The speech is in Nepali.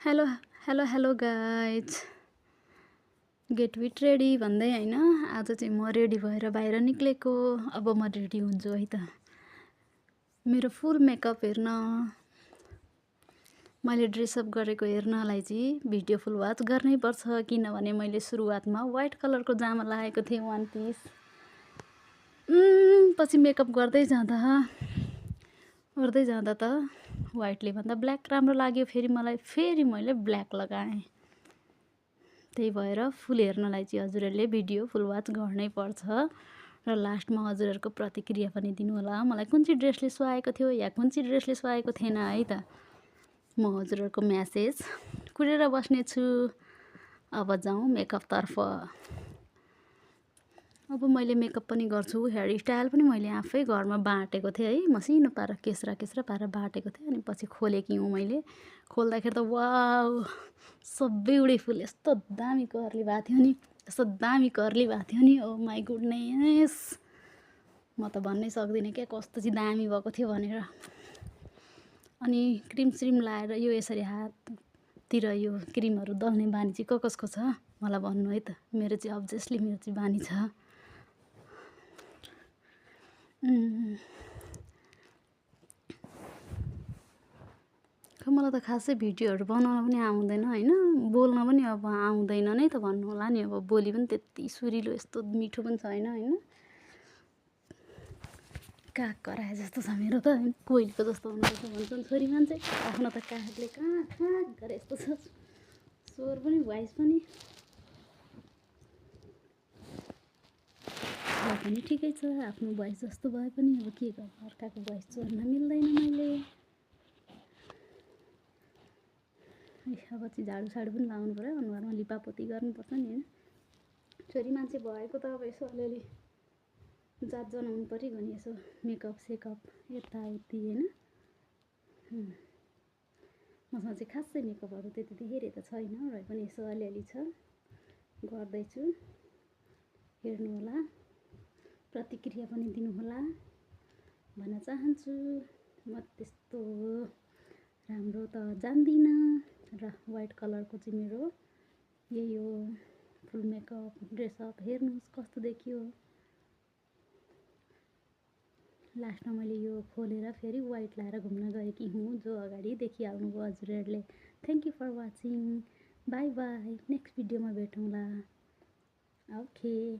Hello hello hello guys get with ready भन्दै होइन आज चाहिँ म रेडी भएर बाहिर निक्लेको। अब म रेडी हुन्छु है त। मेरो फुल मेकअप हेर्न मैले ड्रेसअप गरेको हेर्नलाई चाहिँ भिडियो फुल वाच गर्नै पर्छ, किनभने मैले सुरुवातमा वाइट कलरको जामा लगाएको थिएँ वान पिस। पछि मेकअप गर्दै जाँदा त वाइटले भन्दा ब्ल्याक राम्रो लाग्यो। फेरि मैले ब्ल्याक लगाएँ। त्यही भएर फुल हेर्नलाई चाहिँ हजुरहरूले भिडियो फुल वाच गर्नै पर्छ र लास्टमा हजुरहरूको प्रतिक्रिया पनि दिनु होला। मलाई कुन चाहिँ ड्रेसले सुहाएको थियो या कुन चाहिँ ड्रेसले सुहाएको थिएन है त। म हजुरहरूको म्यासेज कुरेर बस्नेछु। अब जाउँ मेकअपतर्फ। अब मैले मेकअप पनि गर्छु, हेयर स्टाइल पनि मैले आफै घरमा बाँटेको थिएँ है। मसिनो पारेर केस्रा पारेर बाँटेको थिएँ। अनि पछि खोलेकी हुँ मैले। खोल्दाखेरि त वाउ सबै उडे फुल। यस्तो दामी कर्ली भएको थियो नि ओ माई गुडनेस। म त भन्नै सक्दिनँ क्या कस्तो चाहिँ दामी भएको थियो भनेर। अनि क्रिम स्रिम लाएर यो यसरी हाततिर यो क्रिमहरू दल्ने बानी चाहिँ कसको छ मलाई भन्नु है त। मेरो चाहिँ अब्भियसली मेरो चाहिँ बानी छ। मलाई त खासै भिडियोहरू बनाउन पनि आउँदैन होइन, बोल्न पनि अब आउँदैन नै त भन्नु होला नि। अब बोली पनि त्यति सुरिलो यस्तो मिठो पनि छैन होइन। काग कराए जस्तो छ मेरो त होइन। कोइलको जस्तो हुनुपर्छ भन्छन् छोरी मान्छे। आफ्नो त कागले कहाँ गरे यस्तो छ। स्वर पनि भोइस पनि पनि ठिकै छ। आफ्नो भोइस जस्तो भए पनि अब के गर्नु, अर्काको भोइस चोर्न मिल्दैन मैले। अब चाहिँ झाडुसाडु पनि लाउनु पऱ्यो, अनुहारमा लिपापोती गर्नुपर्छ नि होइन। छोरी मान्छे भएको त अब यसो अलिअलि जात जनाउनु पऱ्यो नि, यसो मेकअप सेकअप यताउति होइन। मसँग चाहिँ खासै मेकअपहरू त्यति धेरै त छैन र पनि यसो अलिअलि छ, गर्दैछु। हेर्नु होला, प्रतिक्रिया पनि दिनुहोला भन्न चाहन्छु। म त्यस्तो राम्रो त जान्दिनँ र वाइट कलरको चाहिँ मेरो यही हो फुल मेकअप ड्रेसअप। हेर्नुहोस् कस्तो देखियो। लास्टमा मैले यो खोलेर फेरि वाइट लाएर घुम्न गएकी हुँ, जो अगाडि देखिहाल्नुभयो हजुरहरूले। Thank you for watching. Bye bye. Next भिडियोमा भेटौँला। ओके।